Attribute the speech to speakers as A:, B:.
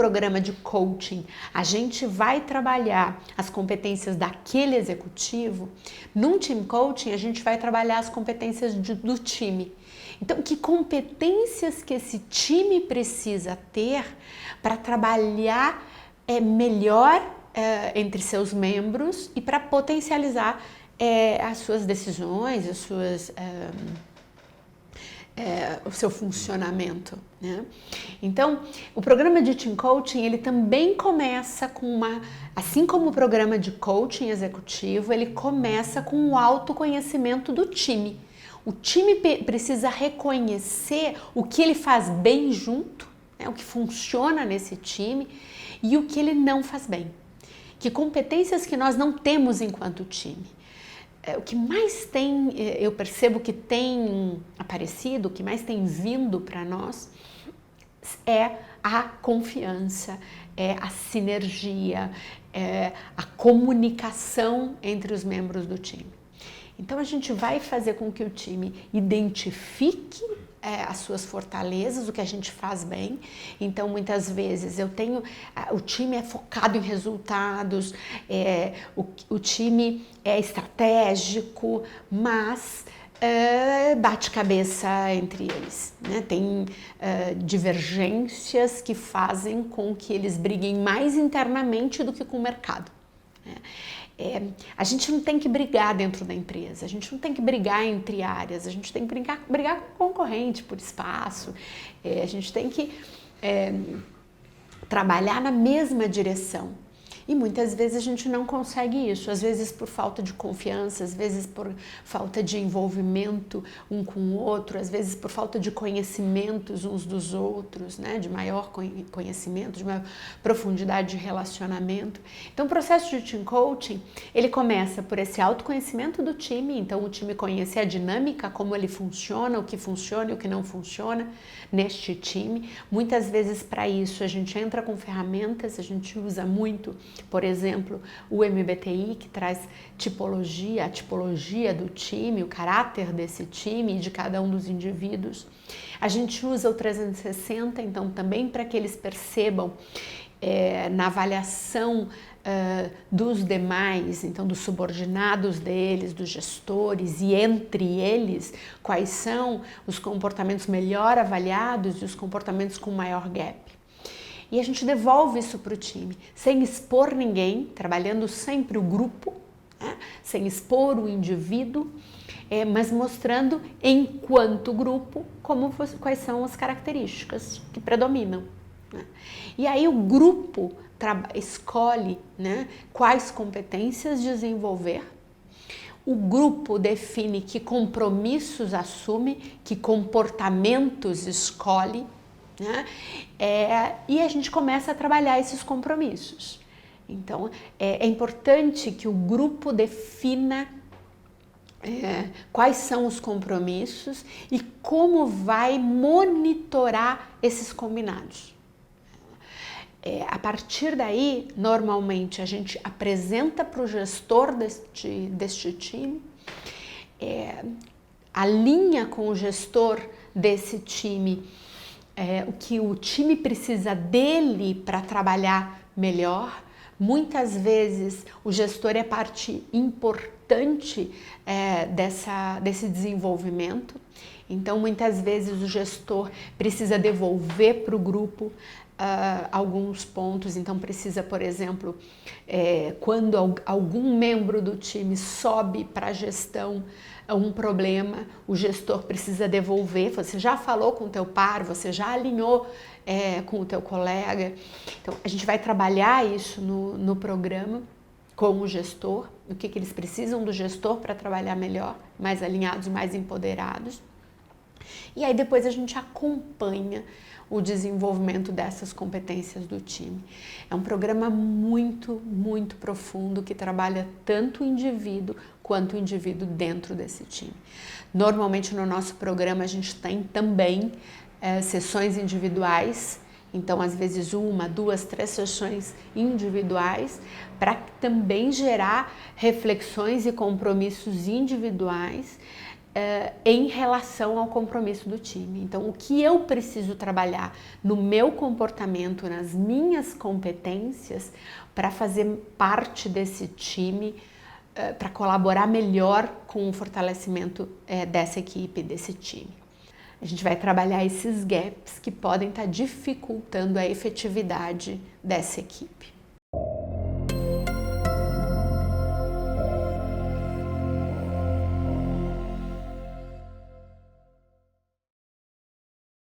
A: programa de coaching a gente vai trabalhar as competências daquele executivo, num team coaching a gente vai trabalhar as competências do time. Então, que competências que esse time precisa ter para trabalhar melhor entre seus membros e para potencializar as suas decisões, o seu funcionamento, né? Então, o programa de Team Coaching, ele também começa assim como o programa de coaching executivo, ele começa com o autoconhecimento do time. O time precisa reconhecer o que ele faz bem junto, né, o que funciona nesse time e o que ele não faz bem. Que competências que nós não temos enquanto time. O que mais tem, eu percebo que tem aparecido, o que mais tem vindo para nós é a confiança, é a sinergia, é a comunicação entre os membros do time. Então a gente vai fazer com que o time identifique as suas fortalezas, o que a gente faz bem. Então muitas vezes o time é focado em resultados, o time é estratégico, mas bate cabeça entre eles, né? Tem divergências que fazem com que eles briguem mais internamente do que com o mercado, né? A gente não tem que brigar dentro da empresa, a gente não tem que brigar entre áreas, a gente tem que brigar com o concorrente por espaço, a gente tem que trabalhar na mesma direção. E muitas vezes a gente não consegue isso, às vezes por falta de confiança, às vezes por falta de envolvimento um com o outro, às vezes por falta de conhecimentos uns dos outros, né? De maior conhecimento, de maior profundidade de relacionamento. Então o processo de Team Coaching, ele começa por esse autoconhecimento do time, então o time conhecer a dinâmica, como ele funciona, o que funciona e o que não funciona neste time. Muitas vezes para isso a gente entra com ferramentas, a gente usa muito, por exemplo, o MBTI, que traz a tipologia do time, o caráter desse time e de cada um dos indivíduos. A gente usa o 360, então também para que eles percebam na avaliação dos demais, então dos subordinados deles, dos gestores e entre eles, quais são os comportamentos melhor avaliados e os comportamentos com maior gap. E a gente devolve isso para o time, sem expor ninguém, trabalhando sempre o grupo, né? Sem expor o indivíduo, mas mostrando enquanto grupo quais são as características que predominam, né? E aí o grupo escolhe, né, quais competências desenvolver, o grupo define que compromissos assume, que comportamentos escolhe, né? E a gente começa a trabalhar esses compromissos. Então, é importante que o grupo defina quais são os compromissos e como vai monitorar esses combinados. A partir daí, normalmente, a gente apresenta para o gestor deste time, alinha com o gestor desse time o que o time precisa dele para trabalhar melhor. Muitas vezes o gestor é parte importante desse desenvolvimento. Então, muitas vezes o gestor precisa devolver para o grupo alguns pontos. Então, precisa, por exemplo, quando algum membro do time sobe para a gestão um problema, o gestor precisa devolver. Você já falou com o teu par, você já alinhou com o teu colega. Então, a gente vai trabalhar isso no programa com o gestor, o que eles precisam do gestor para trabalhar melhor, mais alinhados, mais empoderados. E aí depois a gente acompanha o desenvolvimento dessas competências do time. É um programa muito, muito profundo que trabalha tanto o indivíduo quanto o indivíduo dentro desse time. Normalmente no nosso programa a gente tem também sessões individuais, então às vezes 1, 2, 3 sessões individuais para também gerar reflexões e compromissos individuais em relação ao compromisso do time. Então, o que eu preciso trabalhar no meu comportamento, nas minhas competências, para fazer parte desse time, para colaborar melhor com o fortalecimento dessa equipe, desse time. A gente vai trabalhar esses gaps que podem estar dificultando a efetividade dessa equipe.